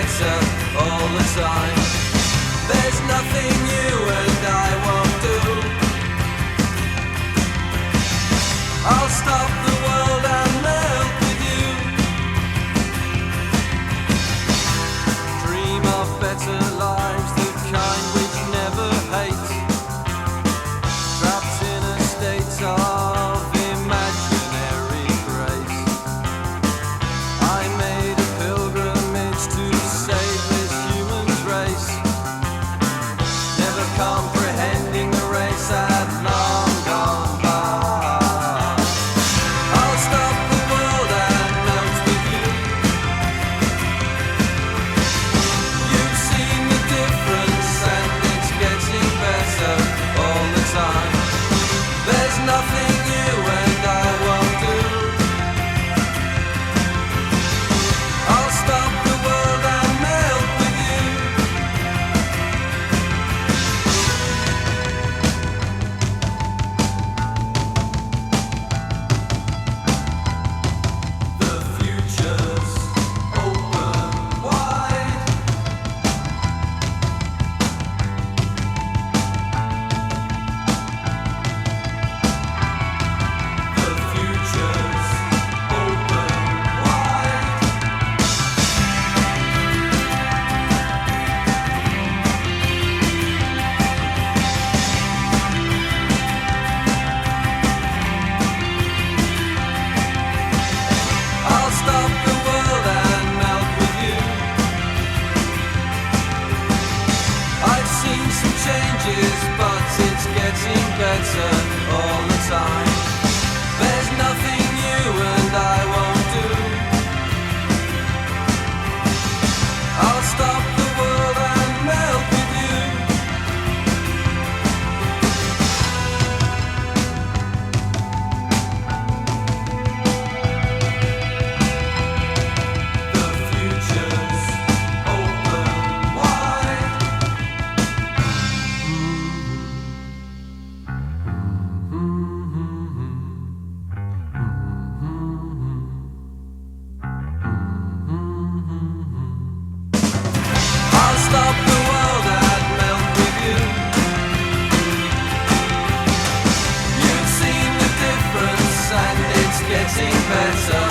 better all the time. There's nothing you and I won't do. I'll stop the world and melt with you. Dream of better lives, the kind which never hate. Trapped in a state of imaginary grace. I made a pilgrimage to save this human race, never comprehending the race had long gone by. I'll stop the world and melt with you. You've seen the difference and it's getting better all the time. There's nothing you and I won't do. I'll stop the world and melt with you. The future's open wide. The future's open wide. I'll stop the world and melt with you. I've seen some changes, but it's getting better all the time. There's nothing you and I won't do. I'll stop the world and melt with you. The future's open wide. I'll stop the world and melt with you. You've seen the difference and it's getting better